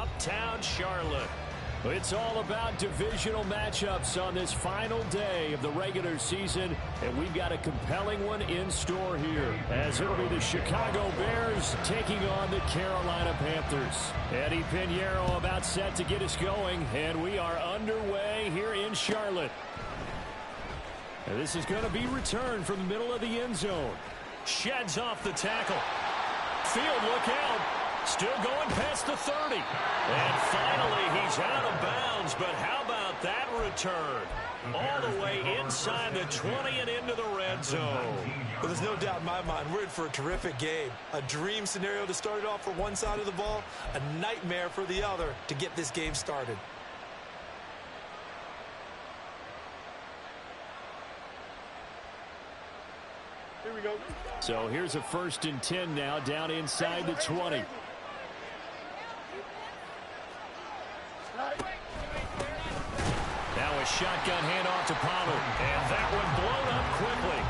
uptown Charlotte. It's all about divisional matchups on this final day of the regular season, and we've got a compelling one in store here, as it'll be the Chicago Bears taking on the Carolina Panthers. Eddie Pinheiro about set to get us going, and we are underway here in Charlotte. And this is going to be returned from the middle of the end zone. Sheds off the tackle. Field, look out. Still going past the 30. And finally, he's out of bounds. But how about that return? All the way inside the 20 and into the red zone. Well, there's no doubt in my mind we're in for a terrific game. A dream scenario to start it off for one side of the ball. A nightmare for the other to get this game started. Here we go. So here's a 1st and 10 now, down inside the 20. Now a shotgun handoff to Pollard. And that one blown up quickly,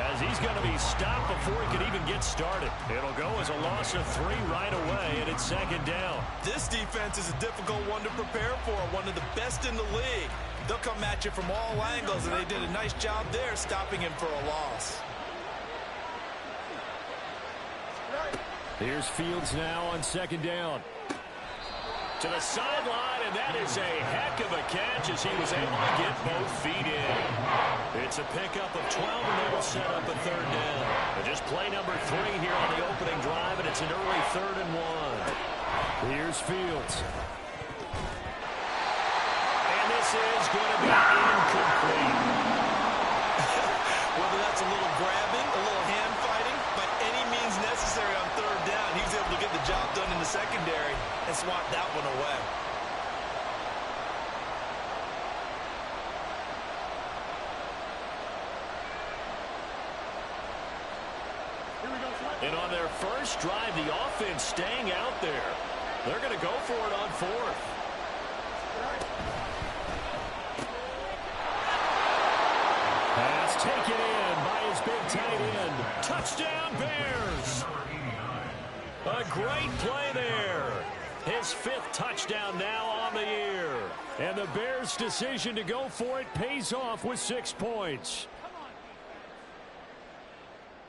as he's going to be stopped before he could even get started. It'll go as a loss of 3 right away, and it's 2nd down. This defense is a difficult one to prepare for, one of the best in the league. They'll come at you from all angles, and they did a nice job there stopping him for a loss. Here's Fields now on 2nd down. To the sideline, and that is a heck of a catch as he was able to get both feet in. It's a pickup of 12, and they will set up a 3rd down. And just play number 3 here on the opening drive, and it's an early 3rd and 1. Here's Fields. And this is going to be incomplete. Whether that's a little grabbing, a little hand fighting, by any means necessary on 3rd down, he was able to get the job done in the secondary and swat that one away. And on their first drive, the offense staying out there. They're going to go for it on 4th. Pass taken in by his big tight end. Touchdown, Bears! A great play there. His 5th touchdown now on the year. And the Bears' decision to go for it pays off with 6 points.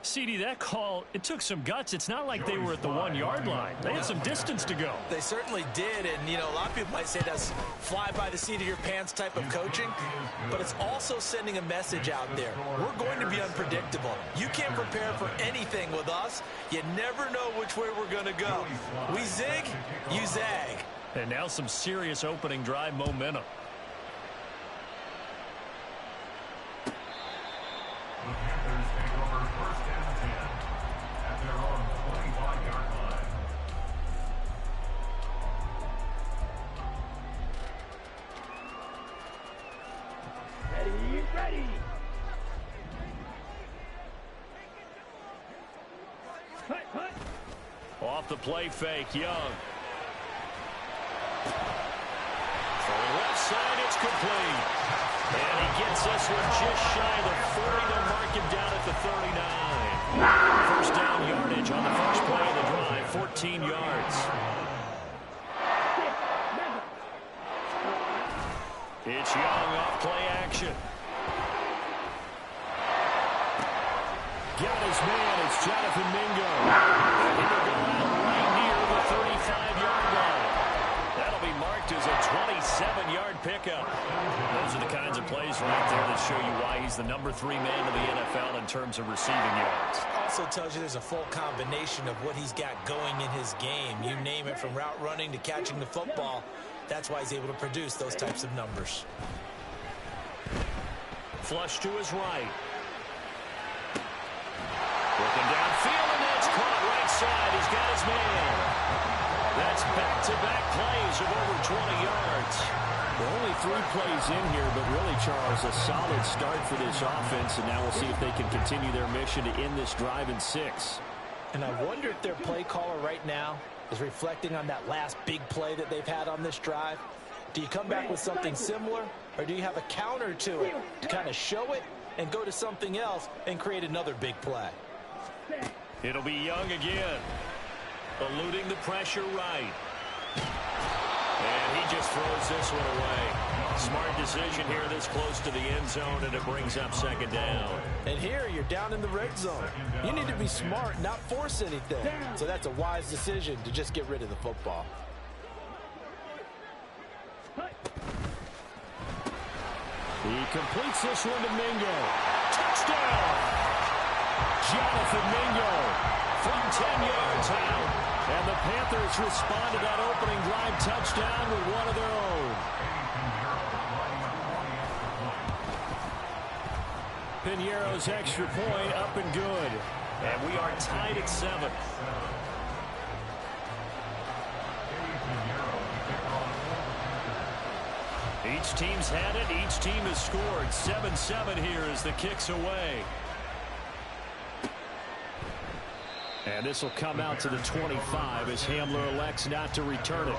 CD, that call, it took some guts. It's not like they were at the 1-yard line. They had some distance to go. They certainly did, and, you know, a lot of people might say that's fly by the seat of your pants type of coaching, but it's also sending a message out there. We're going to be unpredictable. You can't prepare for anything with us. You never know which way we're going to go. We zig, you zag. And now some serious opening drive momentum. Ready. Cut. Off the play fake, Young. For the left side, it's complete. And he gets this one just shy of the 40. They'll mark him down at the 39. First down yardage on the first play of the drive, 14 yards. It's Young off play action. Got his man. It's Jonathan Mingo. And he'll go out right near the 35-yard line. That'll be marked as a 27-yard pickup. Those are the kinds of plays right there that show you why he's the number 3 man in the NFL in terms of receiving yards. Also tells you there's a full combination of what he's got going in his game. You name it, from route running to catching the football. That's why he's able to produce those types of numbers. Flush to his right. Looking downfield, and that's caught right side. He's got his man. That's back-to-back plays of over 20 yards. Well, only 3 plays in here, but really, Charles, a solid start for this offense, and now we'll see if they can continue their mission to end this drive in 6. And I wonder if their play caller right now is reflecting on that last big play that they've had on this drive. Do you come back with something similar, or do you have a counter to it to kind of show it and go to something else and create another big play? It'll be Young again, eluding the pressure right. just throws this one away. Smart decision here this close to the end zone, and it brings up second down. And here you're down in the red zone. You need to be smart, not force anything. So that's a wise decision to just get rid of the football. He completes this one to Mingo. Touchdown! Jonathan Mingo from 10 yards out. And the Panthers respond to that opening drive touchdown with one of their own. Piñeiro's extra point up and good. And we are tied at 7. Each team's had it. Each team has scored. 7-7 here as the kick's away. And this will come out to the 25 as Hamler elects not to return it.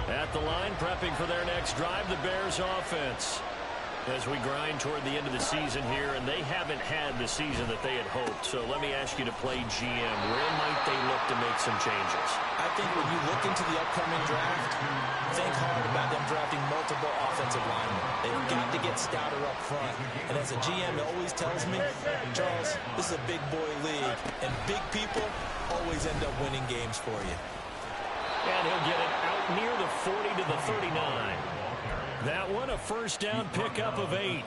At the line, prepping for their next drive, the Bears offense. As we grind toward the end of the season here, and they haven't had the season that they had hoped. So let me ask you to play GM. Where might they look to make some changes? I think when you look into the upcoming draft, think hard about them drafting multiple offensive linemen. They've got to get stouter up front. And as a GM, it always tells me, Charles, this is a big boy league, and big people always end up winning games for you. And he'll get it out near the 40 to the 39. That one, a first down pickup of 8.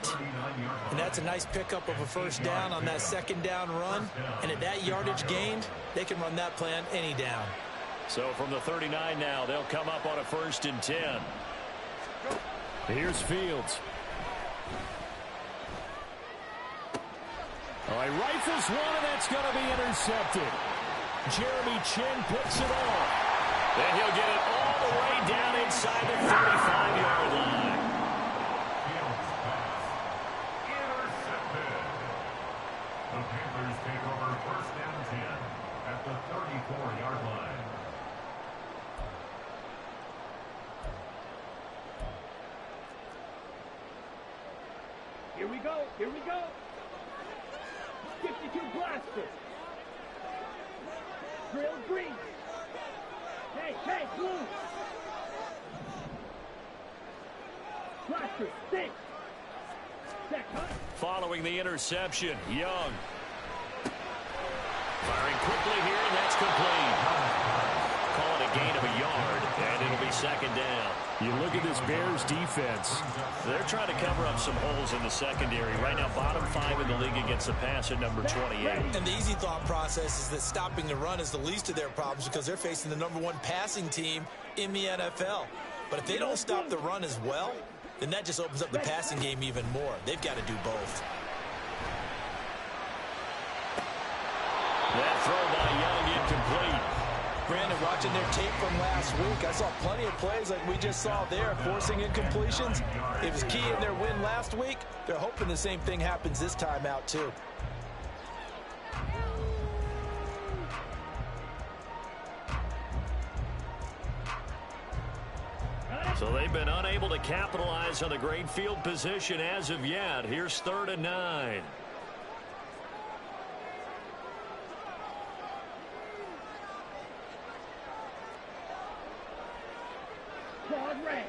And that's a nice pickup of a first down on that second down run. And at that yardage gained, they can run that play on any down. So from the 39 now, they'll come up on a 1st and 10. Here's Fields. All right, rifles one, and that's going to be intercepted. Jeremy Chin picks it off. And he'll get it all the way down inside the 35-yard line. Intercepted. The Panthers take over 1st and 10 at the 34-yard line. Here we go. Here we go. 52 blaster. Drill green. Hey, blue. Blaster, stay. Set, cut. Following the interception, Young. Firing quickly here, and that's complete. Call it a gain of a yard, and it'll be second down. You look at this Bears defense. They're trying to cover up some holes in the secondary. Right now, bottom 5 in the league against the pass at number 28. And the easy thought process is that stopping the run is the least of their problems because they're facing the number 1 passing team in the NFL. But if they don't stop the run as well, then that just opens up the passing game even more. They've got to do both. That throw by Young incomplete. Brandon, watching their tape from last week, I saw plenty of plays like we just saw there, forcing incompletions. It was key in their win last week. They're hoping the same thing happens this time out, too. So they've been unable to capitalize on the great field position as of yet. Here's 3rd and 9. Quad red.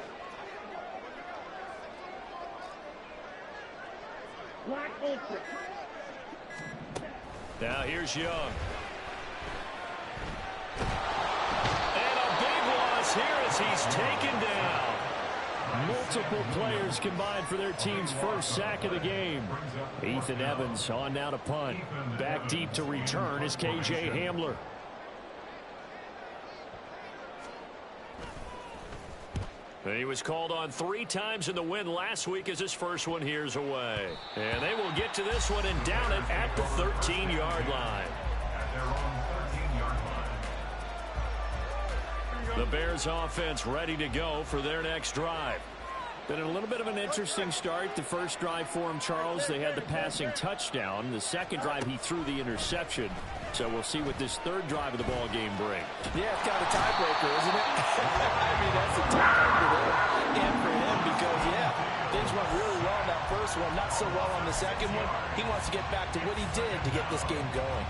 Black ultra. Now here's Young. And a big loss here as he's taken down. Multiple players combined for their team's first sack of the game. Ethan Evans on now to punt. Back deep to return is KJ Hamler. He was called on 3 times in the win last week as his first one here's away. And they will get to this one and down it at the 13-yard line. At their own 13-yard line. The Bears offense ready to go for their next drive. Been a little bit of an interesting start. The first drive for him, Charles, they had the passing touchdown. The second drive, he threw the interception. So we'll see what this third drive of the ball game brings. Yeah, it's kind of a tiebreaker, isn't it? I mean, that's a tiebreaker there. And for him because, yeah, Things went really well in that first one, not so well on the second one. He wants to get back to what he did to get this game going.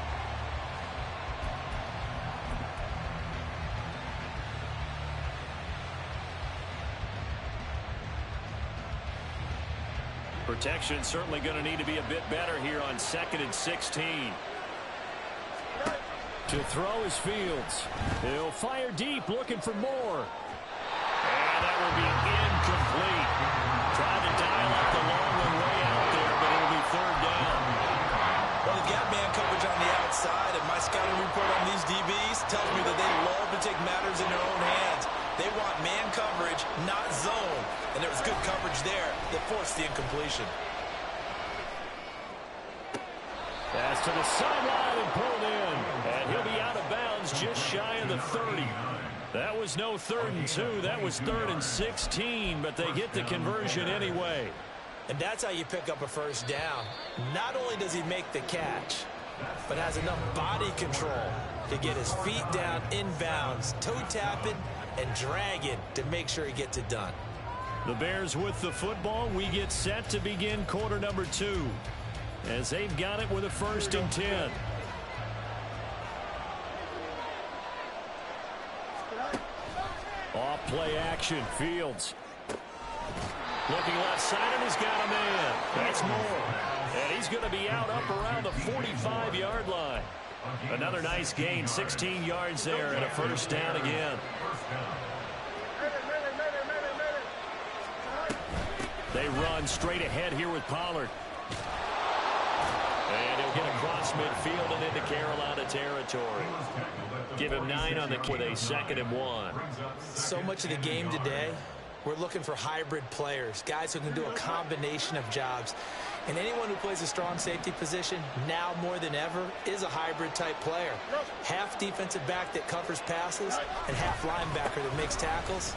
Protection certainly going to need to be a bit better here on 2nd and 16. To throw is Fields. He'll fire deep, looking for more. And that will be incomplete. Trying to dial up the long one way out there, but it'll be 3rd down. Well, they've got man coverage on the outside, and my scouting report on these DBs tells me that they love to take matters in their own hands. They want man coverage, not zone. And there was good coverage there that forced the incompletion. Pass to the sideline and pulled in. And he'll be out of bounds just shy of the 30. That was no 3rd and 2. That was 3rd and 16, but they get the conversion anyway. And that's how you pick up a first down. Not only does he make the catch, but has enough body control to get his feet down inbounds, toe tapping and dragging to make sure he gets it done. The Bears with the football. We get set to begin quarter number 2 as they've got it with a 1st and 10. Off play action. Fields looking left side, and he's got a man. That's more. And he's going to be out up around the 45-yard line. Another nice gain, 16 yards there, and a 1st down again. They run straight ahead here with Pollard. And he'll get across midfield and into Carolina territory. Give him 9 on the with a 2nd and 1. So much of the game today, we're looking for hybrid players, guys who can do a combination of jobs. And anyone who plays a strong safety position, now more than ever, is a hybrid-type player. Half defensive back that covers passes and half linebacker that makes tackles.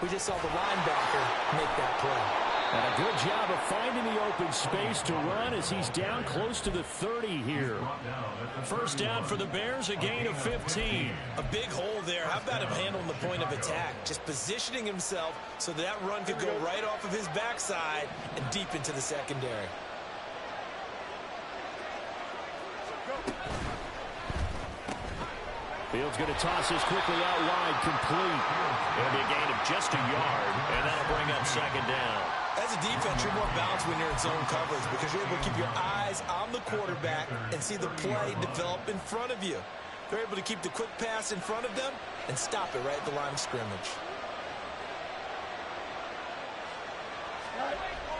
We just saw the linebacker make that play. And a good job of finding the open space to run as he's down close to the 30 here. 1st down for the Bears, a gain of 15. A big hole there. How about him handling the point of attack? Just positioning himself so that run could go right off of his backside and deep into the secondary. Fields going to toss this quickly out wide, complete. It'll be a gain of just a yard, and that'll bring up 2nd down. As a defense, you're more balanced when you're in zone coverage because you're able to keep your eyes on the quarterback and see the play develop in front of you. They're able to keep the quick pass in front of them and stop it right at the line of scrimmage.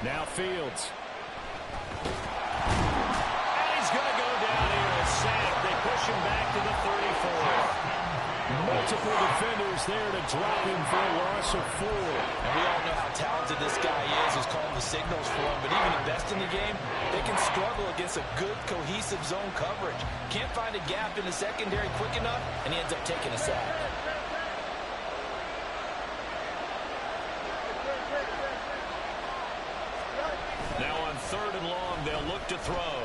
Now Fields. And he's going to go down here and sack. They push him back to the 34. Multiple defenders there to drop him for a loss of 4. And we all know how talented this guy is who's calling the signals for him. But even the best in the game, they can struggle against a good, cohesive zone coverage. Can't find a gap in the secondary quick enough, and he ends up taking a sack. Now on 3rd and long, they'll look to throw.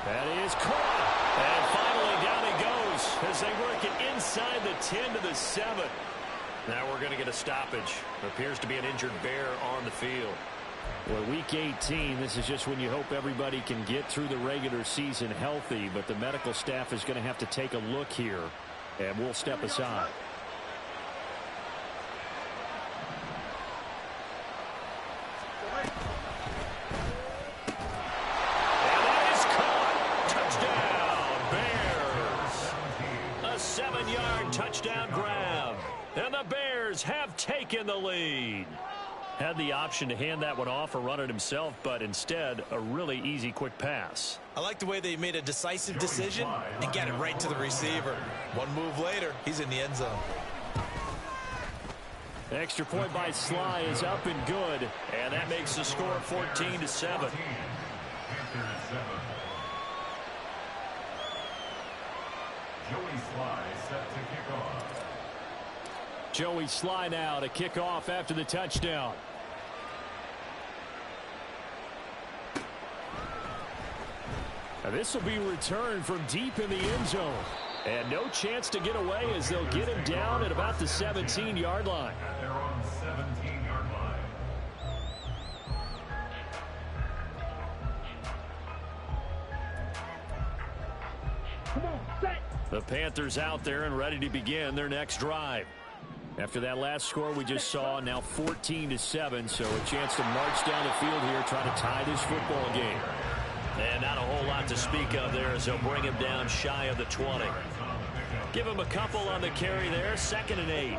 That is caught. And finally down he goes as they work it inside the 10 to the 7. Now we're going to get a stoppage. Appears to be an injured Bear on the field. Well, week 18, this is just when you hope everybody can get through the regular season healthy, but the medical staff is going to have to take a look here, and we'll step aside. Touchdown grab. And the Bears have taken the lead. Had the option to hand that one off or run it himself, but instead a really easy quick pass. I like the way they made a decisive decision and got it right to the receiver. One move later, he's in the end zone. Extra point by Sly is up and good, and that makes the score 14 to 7. Joey Sly now to kick off after the touchdown. Now this will be returned from deep in the end zone. And no chance to get away as they'll get him down at about the 17-yard line. At their own 17. The Panthers out there and ready to begin their next drive. After that last score we just saw, now 14-7, so a chance to march down the field here, try to tie this football game. And not a whole lot to speak of there as they'll bring him down shy of the 20. Give him a couple on the carry there, 2nd and 8.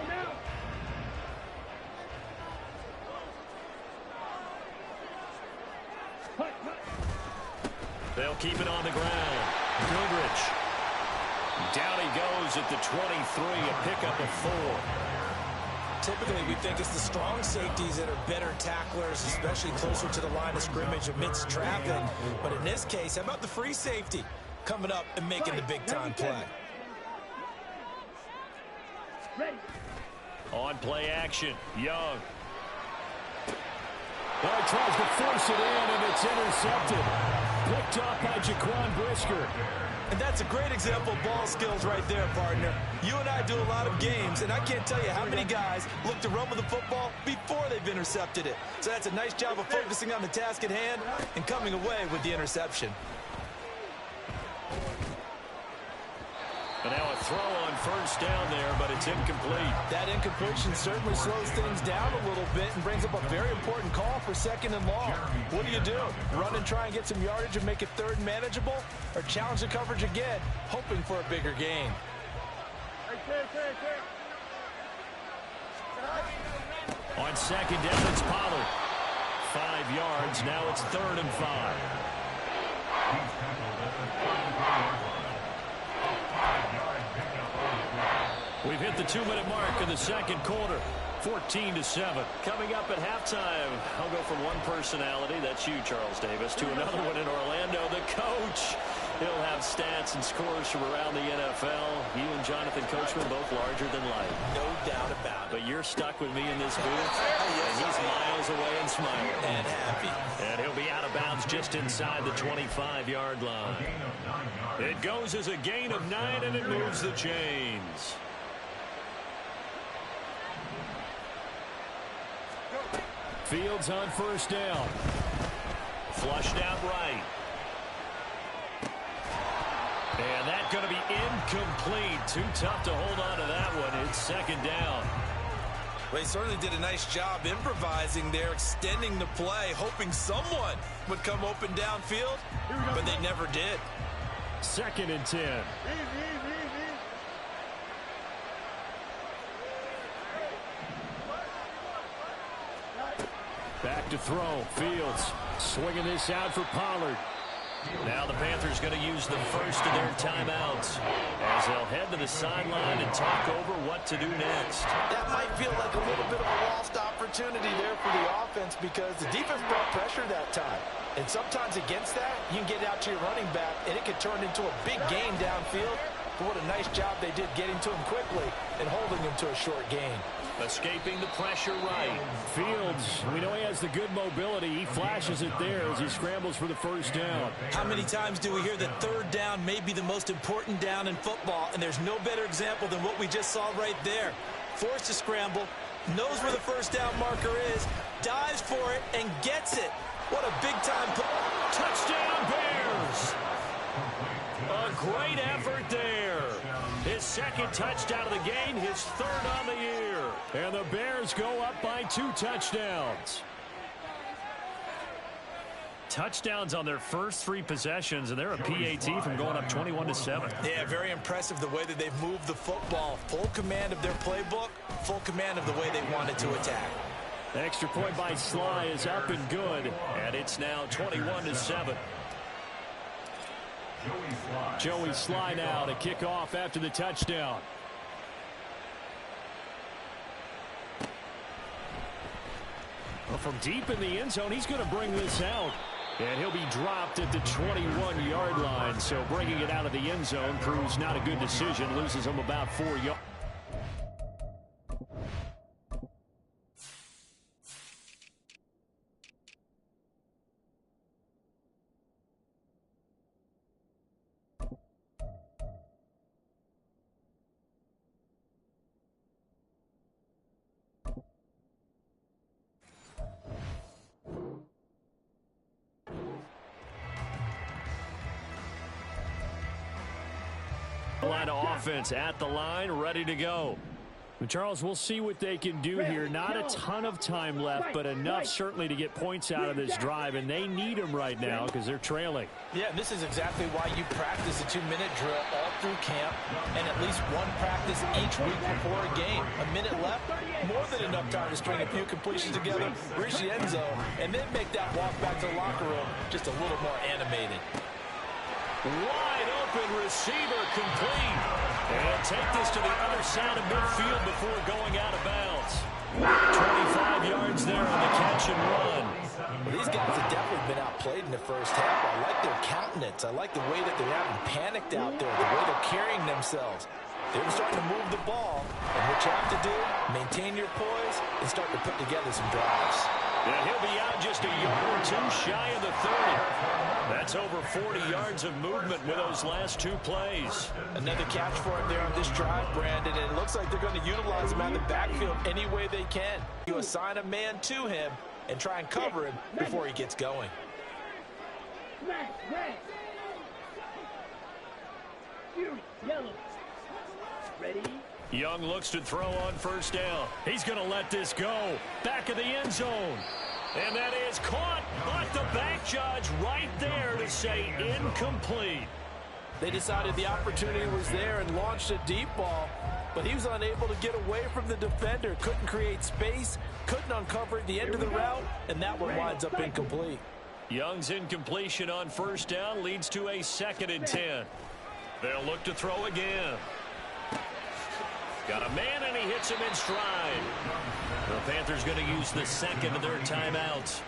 They'll keep it on the ground. Goodrich. Down he goes at the 23, a pickup of 4. Typically, we think it's the strong safeties that are better tacklers, especially closer to the line of scrimmage amidst traffic. But in this case, how about the free safety coming up and making the big-time play? On play action, Young. Well, he tries to force it in, and it's intercepted. Picked off by Jaquan Brisker. And that's a great example of ball skills right there, partner. You and I do a lot of games, and I can't tell you how many guys look to run with the football before they've intercepted it. So that's a nice job of focusing on the task at hand and coming away with the interception. And now a throw on first down there, but it's incomplete. That incompletion certainly slows things down a little bit and brings up a very important call for 2nd and long. What do? Run and try and get some yardage and make it 3rd and manageable? Or challenge the coverage again, hoping for a bigger gain? On 2nd down, it's Pollard. 5 yards, now it's 3rd and 5. We've hit the 2-minute mark in the 2nd quarter. 14-7. Coming up at halftime, I'll go from one personality, that's you, Charles Davis, to another one in Orlando, the coach. He'll have stats and scores from around the NFL. You and Jonathan Coachman both larger than life. No doubt about it. But you're stuck with me in this booth, and he's miles away and smiling. And happy. And he'll be out of bounds just inside the 25-yard line. It goes as a gain of 9, and it moves the chains. Fields on first down. Flushed out right. And that's going to be incomplete. Too tough to hold on to that one. It's 2nd down. Well, he certainly did a nice job improvising there, extending the play, hoping someone would come open downfield, but they never did. 2nd and 10. Back to throw. Fields swinging this out for Pollard. Now the Panthers going to use the first of their timeouts as they'll head to the sideline and talk over what to do next. That might feel like a little bit of a lost opportunity there for the offense because the defense brought pressure that time. And sometimes against that, you can get out to your running back, and it could turn into a big gain downfield. But what a nice job they did getting to him quickly and holding him to a short gain. Escaping the pressure right. Fields, we know he has the good mobility. He flashes it there as he scrambles for the first down. How many times do we hear that 3rd down may be the most important down in football? And there's no better example than what we just saw right there. Forced to scramble, knows where the first down marker is, dives for it, and gets it. What a big-time play. Touchdown, Bears! A great effort there. His 2nd touchdown of the game, his 3rd on the year. And the Bears go up by 2 touchdowns. Touchdowns on their first 3 possessions, and they're a PAT from going up 21-7. Yeah, very impressive the way that they've moved the football. Full command of their playbook, full command of the way they wanted to attack. The extra point by Sly is up and good, and it's now 21-7. Joey Sly now to kick off after the touchdown. Well, from deep in the end zone, he's going to bring this out. And he'll be dropped at the 21-yard line. So bringing it out of the end zone proves not a good decision. Loses him about 4 yards. Line of offense at the line, ready to go. Charles, we'll see what they can do here. Not a ton of time left, but enough certainly to get points out of this drive, and they need them right now because they're trailing. Yeah, and this is exactly why you practice a 2-minute drill all through camp and at least one practice each week before a game. A minute left, more than enough time to string a few completions together, reach the end zone, and then make that walk back to the locker room just a little more animated. Wide open receiver complete. And take this to the other side of midfield before going out of bounds. 25 yards there on the catch and run. Well, these guys have definitely been outplayed in the first half. I like their countenance. I like the way that they're having panicked out there, the way they're carrying themselves. They're starting to move the ball. And what you have to do, maintain your poise and start to put together some drives. Yeah, he'll be out just a yard or two shy of the 30. That's over 40 yards of movement with those last two plays. Another catch for him there on this drive, Brandon, and it looks like they're going to utilize him out of the backfield any way they can. You assign a man to him and try and cover him before he gets going. Yellow. Ready? Young looks to throw on first down. He's going to let this go. Back of the end zone. And that is caught, but the back judge right there to say incomplete. They decided the opportunity was there and launched a deep ball, but he was unable to get away from the defender, couldn't create space, couldn't uncover at the end of the route, and that one winds up incomplete. Young's incompletion on first down leads to a 2nd and 10. They'll look to throw again. Got a man, and he hits him in stride. The Panthers going to use the second of their timeouts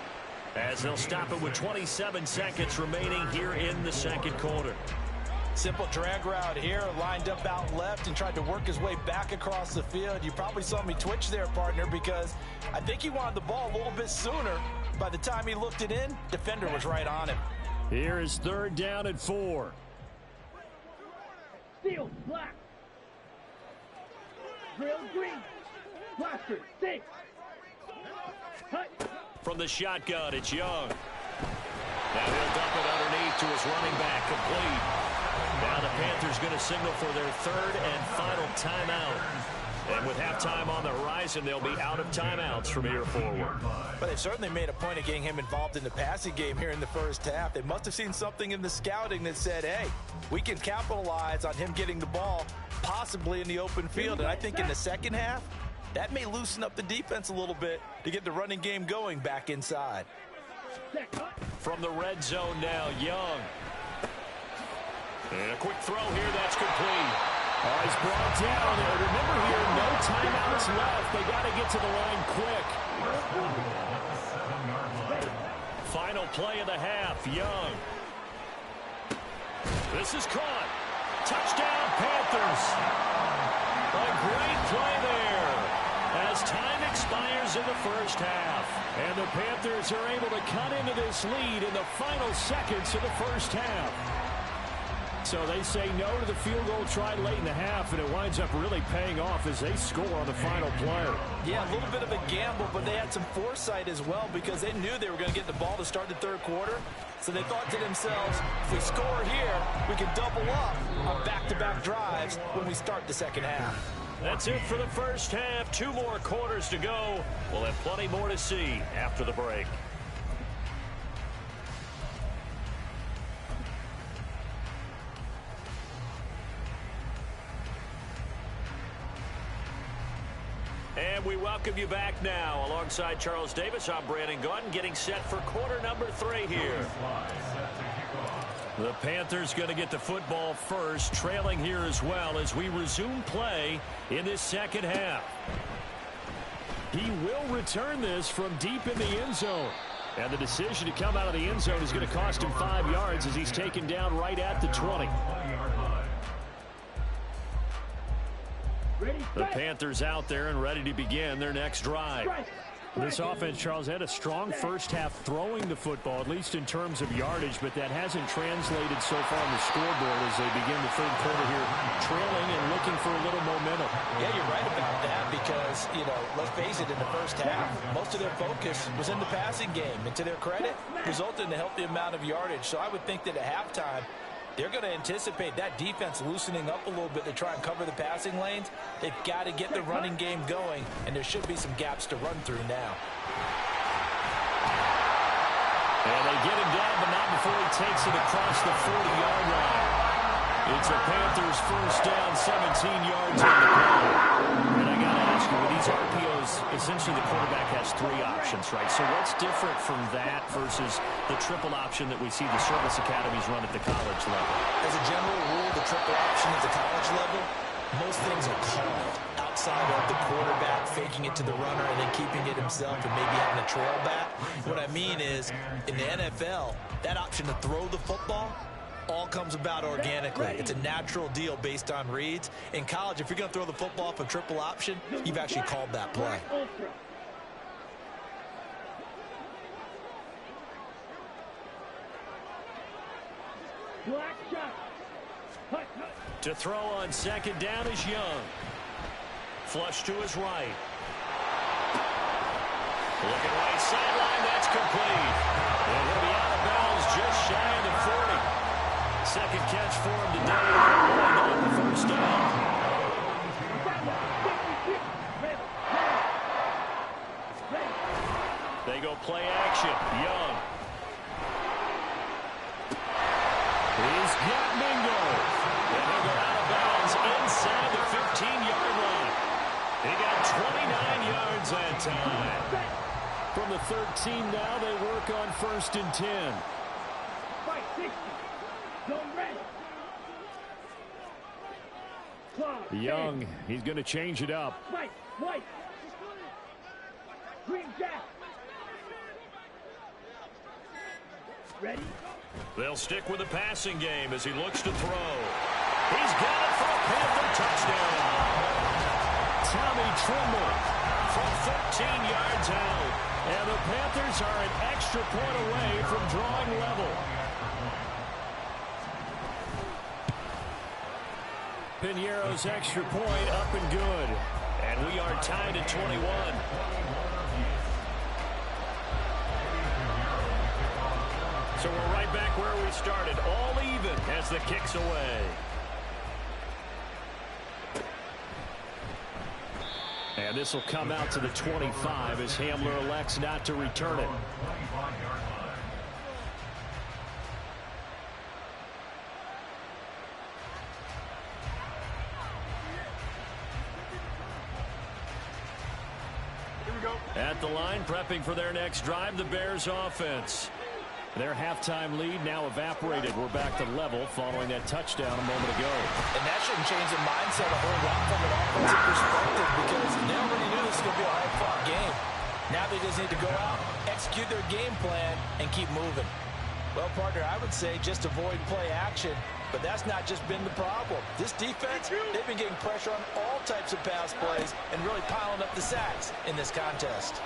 as they'll stop it with 27 seconds remaining here in the second quarter. Simple drag route here, lined up out left and tried to work his way back across the field. You probably saw me twitch there, partner, because I think he wanted the ball a little bit sooner. By the time he looked it in, defender was right on him. Here is 3rd down and 4. Field black. Drill green. Blaster 6. Hut. From the shotgun, it's Young. Now he'll dump it underneath to his running back, complete. Now the Panthers going to signal for their 3rd and final timeout. And with halftime on the horizon, they'll be out of timeouts from here forward. But they certainly made a point of getting him involved in the passing game here in the first half. They must have seen something in the scouting that said, hey, we can capitalize on him getting the ball possibly in the open field. And I think in the second half, that may loosen up the defense a little bit to get the running game going back inside. From the red zone now, Young. And a quick throw here, that's complete. He's brought down. And remember here, no timeouts left. They got to get to the line quick. Final play of the half, Young. This is caught. Touchdown, Panthers. A great play there as time expires in the first half. And the Panthers are able to cut into this lead in the final seconds of the first half. So they say no to the field goal try late in the half, and it winds up really paying off as they score on the final play. Yeah, a little bit of a gamble, but they had some foresight as well because they knew they were going to get the ball to start the third quarter. So they thought to themselves, if we score here, we can double up on back-to-back drives when we start the second half. That's it for the first half. 2 more quarters to go. We'll have plenty more to see after the break. And we welcome you back now. Alongside Charles Davis, I'm Brandon Gaudin, getting set for quarter number 3 here. The Panthers going to get the football first, trailing here as well as we resume play in this second half. He will return this from deep in the end zone. And the decision to come out of the end zone is going to cost him 5 yards as he's taken down right at the 20. The Panthers out there and ready to begin their next drive. This offense, Charles, had a strong first half throwing the football, at least in terms of yardage, but that hasn't translated so far on the scoreboard as they begin the third quarter here, trailing and looking for a little momentum. Yeah, you're right about that because, you know, let's face it, in the first half, most of their focus was in the passing game. And to their credit, resulted in a healthy amount of yardage. So I would think that at halftime, They're going to anticipate that defense loosening up a little bit to try and cover the passing lanes. They've got to get the running game going, and there should be some gaps to run through now. And they get him down, but not before he takes it across the 40-yard line. It's a Panthers first down, 17 yards on the play. And I got to ask you, with these RPOs, essentially the quarterback has 3 options, right? So what's different from that versus the triple option that we see the service academies run at the college level? As a general rule, the triple option at the college level, most things are called outside of the quarterback faking it to the runner and then keeping it himself and maybe having a trail back. What I mean is, in the NFL, that option to throw the football all comes about organically. It's a natural deal based on reads. In college, if you're going to throw the football off a triple option, you've actually called that play. Black shot. To throw on second down is Young. Flush to his right. Looking right sideline, that's complete. And he'll be out of bounds just shy of the 40. Second catch for him today. On the first down. They go play action. Young. He's got Mingo. And he'll go out of bounds inside the 15-yard line. He got 29 yards that time. From the 13 now, they work on 1st and 10. Fight 60. Zone ready. Young, he's going to change it up. Fight. White. Green jack. Ready? They'll stick with the passing game as he looks to throw. He's got it for a Panther touchdown. Tommy Trimble from 13 yards out. And the Panthers are an extra point away from drawing level. Piñeiro's extra point up and good. And we are tied at 21. So we're right back where we started, all even as the kick's away. And this will come out to the 25 as Hamler elects not to return it. Here we go. At the line, prepping for their next drive, the Bears offense. Their halftime lead now evaporated. We're back to level following that touchdown a moment ago. And that shouldn't change the mindset a whole lot from an offensive perspective because they already knew this was going to be a hard-fought game. Now they just need to go out, execute their game plan, and keep moving. Well, partner, I would say just avoid play action, but that's not just been the problem. This defense, they've been getting pressure on all types of pass plays and really piling up the sacks in this contest.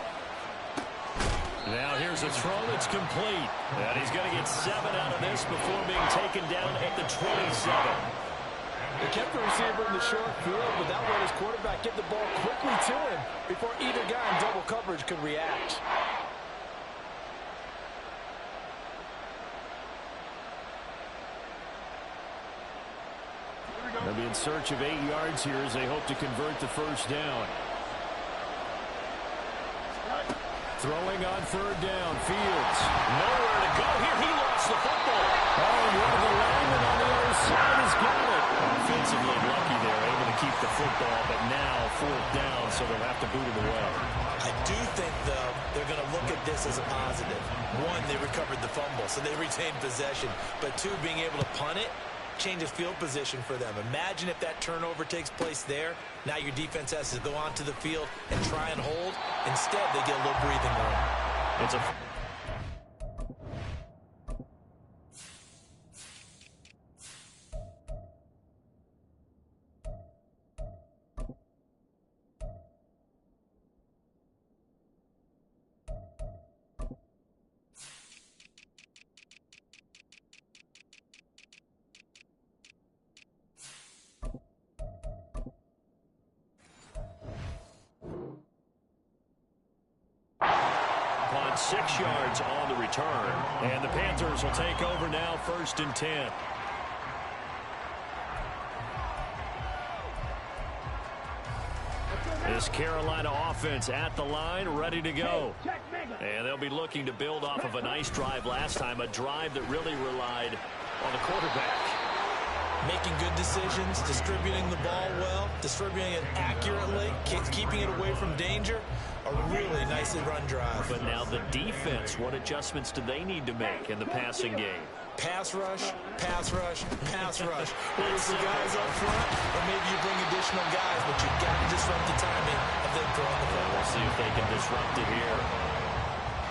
Now here's a throw that's complete. And he's going to get 7 out of this before being taken down at the 27. They kept the receiver in the short field, but that let his quarterback get the ball quickly to him before either guy in double coverage could react. They'll be in search of 8 yards here as they hope to convert the first down. Throwing on 3rd down, Fields. Nowhere to go here. He lost the football. Oh, and one of the linemen on the other side has got it. Offensively lucky there, able to keep the football, but now 4th down, so they'll have to boot it away. I do think, though, they're going to look at this as a positive. 1, they recovered the fumble, so they retained possession. But 2, being able to punt it changes field position for them. Imagine if that turnover takes place there. Now your defense has to go onto the field and try and hold. Instead, they get a little breathing room. It's a punt, 6 yards on the return. And the Panthers will take over now, 1st and 10. This Carolina offense at the line, ready to go. And they'll be looking to build off of a nice drive last time, a drive that really relied on the quarterback. Making good decisions, distributing the ball well, distributing it accurately, keeping it away from danger. A really nicely run drive. But now the defense, what adjustments do they need to make in the passing game? Pass rush, pass rush, pass rush. Whether it's the guys up front, or maybe you bring additional guys, but you've got to disrupt the timing of them throwing the ball. We'll see if they can disrupt it here.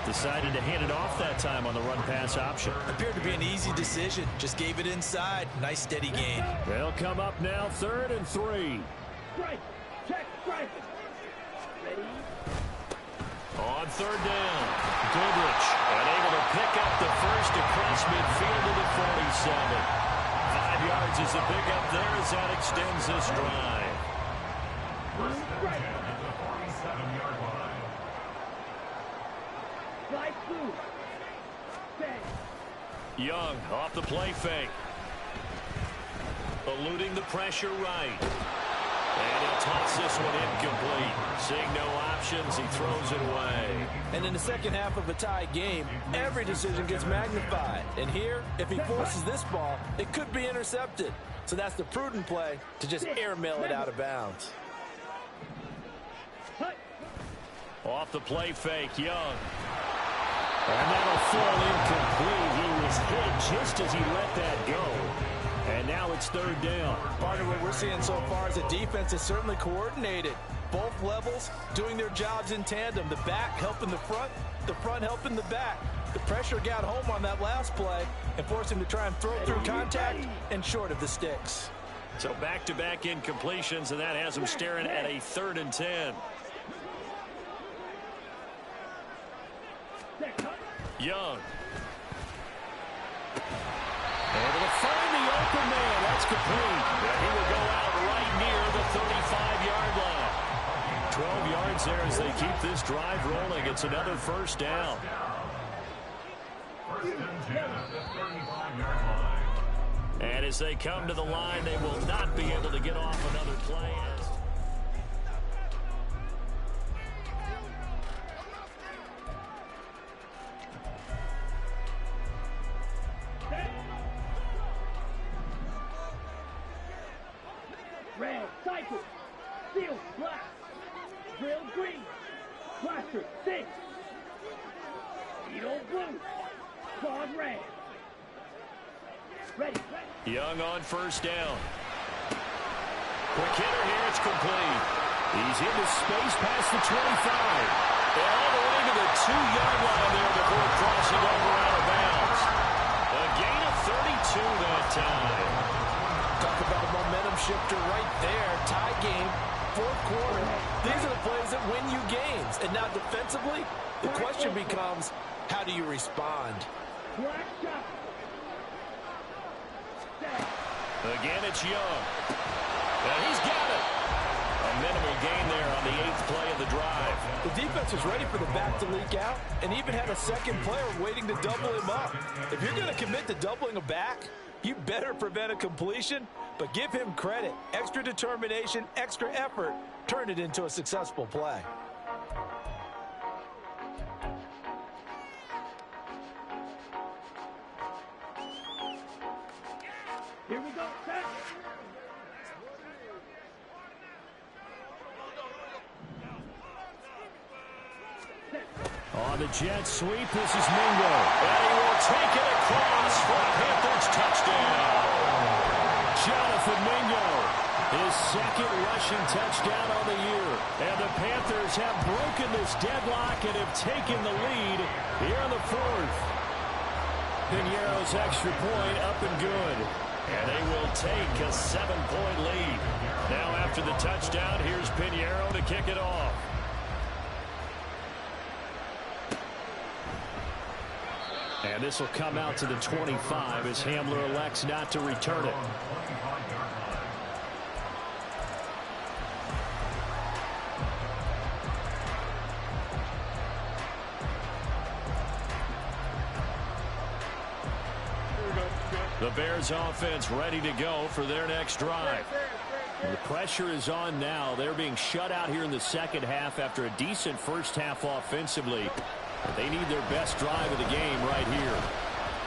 Decided to hand it off that time on the run-pass option. Appeared to be an easy decision. Just gave it inside. Nice steady gain. They'll come up now, 3rd and 3. Strike. Check. Strike. Ready. On 3rd down, Goodrich unable to pick up the first across midfield to the 47. 5 yards is a pickup there as that extends this drive. First and 10 at the 47-yard line. Slide through. Bang. Young off the play fake. Eluding the pressure right. And he'll toss this one incomplete. Seeing no options, he throws it away. And in the second half of a tie game, every decision gets magnified. And here, if he forces this ball, it could be intercepted. So that's the prudent play to just airmail it out of bounds. Off the play fake, Young. And that'll fall incomplete. He was hit just as he let that go. And now it's 3rd down. Part of what we're seeing so far is the defense is certainly coordinated. Both levels doing their jobs in tandem. The back helping the front helping the back. The pressure got home on that last play and forced him to try and throw through contact and short of the sticks. So back-to-back incompletions, and that has him staring at a 3rd and 10. Young. Able to find the open man. That's complete. And he will go out right near the 35-yard line. 12 yards there as they keep this drive rolling. It's another 1st down. First and 10 at the 35-yard line. And as they come to the line, they will not be able to get off another play. Red. Cycle. Steel. Black. Drill green. Plaster. 6. Needle blue. Clawed red. Ready. Young on 1st down. Quick hitter here. It's complete. He's into space past the 25. And all the way to the 2-yard line there before crossing over out of bounds. A gain of 32 that time. Talk about a momentum shifter right there. Tie game, 4th quarter. These are the plays that win you games. And now defensively, the question becomes, how do you respond? Black shot. Again, it's Young. And he's got it. A minimal gain there on the 8th play of the drive. The defense was ready for the back to leak out and even had a second player waiting to double him up. If you're going to commit to doubling a back, you better prevent a completion, but give him credit. Extra determination, extra effort, turn it into a successful play. Here we go. Set. On the jet sweep, this is Mingo. And he will take it across for a Panthers touchdown. Jonathan Mingo, his 2nd rushing touchdown on the year. And the Panthers have broken this deadlock and have taken the lead here in the 4th. Piñeiro's extra point up and good. And they will take a 7-point lead. Now after the touchdown, here's Piñeiro to kick it off. And this will come out to the 25 as Hamler elects not to return it. The Bears offense ready to go for their next drive. The pressure is on now. They're being shut out here in the second half after a decent first half offensively. But they need their best drive of the game right here.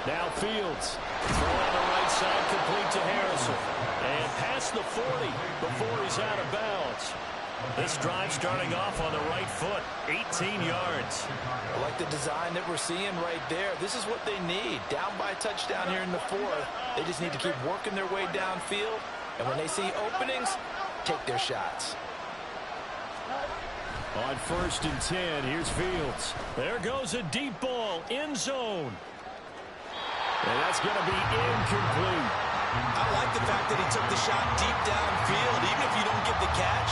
Now Fields. Throw on the right side, complete to Harrison. And past the 40 before he's out of bounds. This drive starting off on the right foot, 18 yards. I like the design that we're seeing right there. This is what they need. Down by a touchdown here in the fourth. They just need to keep working their way downfield. And when they see openings, take their shots. On 1st and 10, here's Fields. There goes a deep ball, end zone. And that's going to be incomplete. I like the fact that he took the shot deep downfield. Even if you don't get the catch,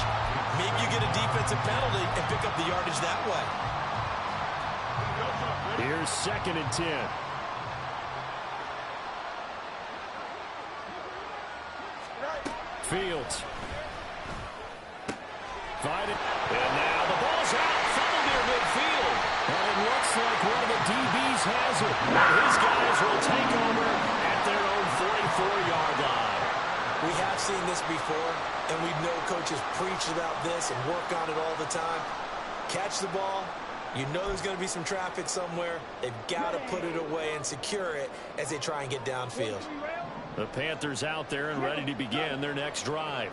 maybe you get a defensive penalty and pick up the yardage that way. Here's 2nd and 10. Fields. Find it. And now the ball's out. Fumbled near midfield. And it looks like one of the DBs has it. His guys will take over at their own 44-yard line. We have seen this before, and we know coaches preach about this and work on it all the time. Catch the ball. You know there's going to be some traffic somewhere. They've got to put it away and secure it as they try and get downfield. The Panthers out there and ready to begin their next drive.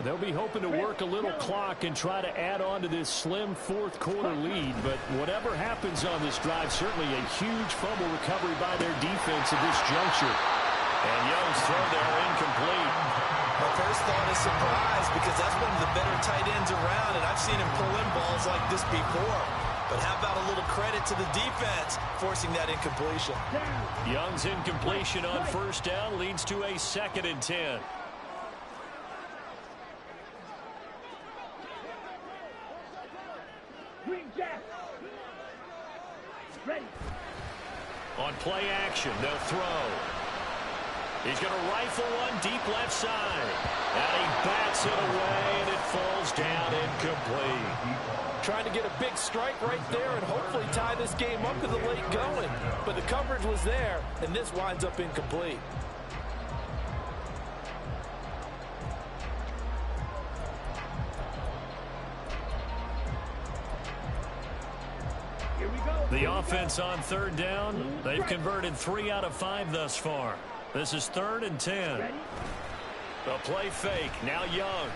They'll be hoping to work a little clock and try to add on to this slim fourth-quarter lead. But whatever happens on this drive, certainly a huge fumble recovery by their defense at this juncture. And Young's throw there incomplete. My first thought is surprise because that's one of the better tight ends around, and I've seen him pull in balls like this before. But how about a little credit to the defense forcing that incompletion? Young's incompletion on 1st down leads to a 2nd and 10. Ready. On play action, they'll throw. He's going to rifle one deep left side. And he bats it away, and it falls down incomplete. Trying to get a big strike right there and hopefully tie this game up in the late going. But the coverage was there, and this winds up incomplete. Here we go. The offense on 3rd down, they've converted 3 out of 5 thus far. This is 3rd and 10. Ready. The play fake, now Young.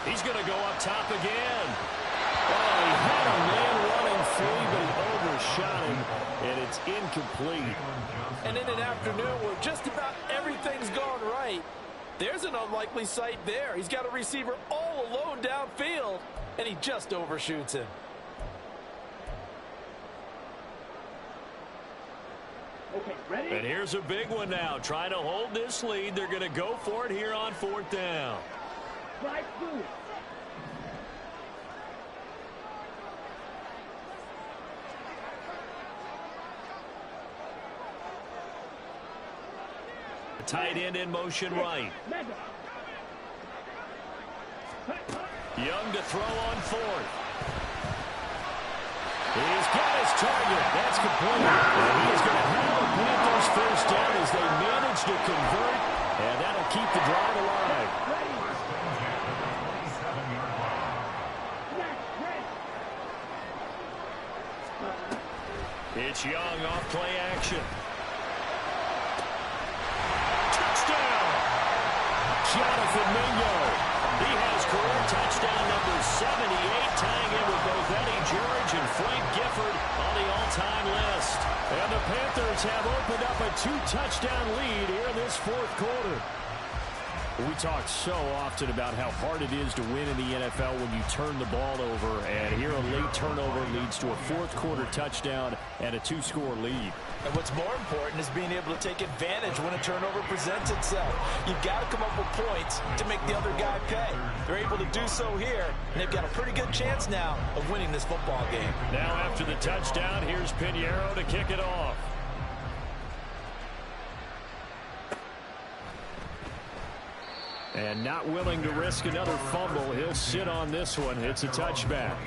He's going to go up top again. Oh, he had a man running free, but he overshot him, and it's incomplete. And in an afternoon where just about everything's gone right, there's an unlikely sight there. He's got a receiver all alone downfield, and he just overshoots him. Okay, ready. And here's a big one now. Trying to hold this lead. They're going to go for it here on 4th down. Right through. The tight end in motion right. Mega. Young to throw on 4th. He's got his target. That's complete. And he is going to have the Panthers 1st down as they manage to convert. And that'll keep the drive alive. Ready. 27-yard line. Ready. It's Young off play action. Touchdown! Jonathan Mingo. He has career touchdown number 78, tying in with both Eddie George and Frank Gifford on the all-time list. And the Panthers have opened up a 2-touchdown lead here in this 4th quarter. We talk so often about how hard it is to win in the NFL when you turn the ball over, and here a late turnover leads to a 4th-quarter touchdown and a 2-score lead. And what's more important is being able to take advantage when a turnover presents itself. You've got to come up with points to make the other guy pay. They're able to do so here, and they've got a pretty good chance now of winning this football game. Now after the touchdown, here's Pinheiro to kick it off. And not willing to risk another fumble, he'll sit on this one. It's a touchback.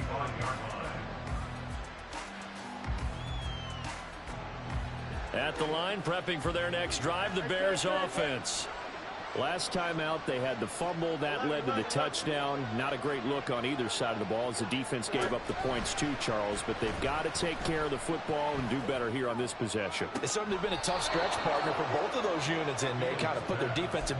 At the line, prepping for their next drive, the Bears offense. Last time out, they had the fumble. That led to the touchdown. Not a great look on either side of the ball as the defense gave up the points too, Charles. But they've got to take care of the football and do better here on this possession. It's certainly been a tough stretch, partner, for both of those units, and they kind of put their defensive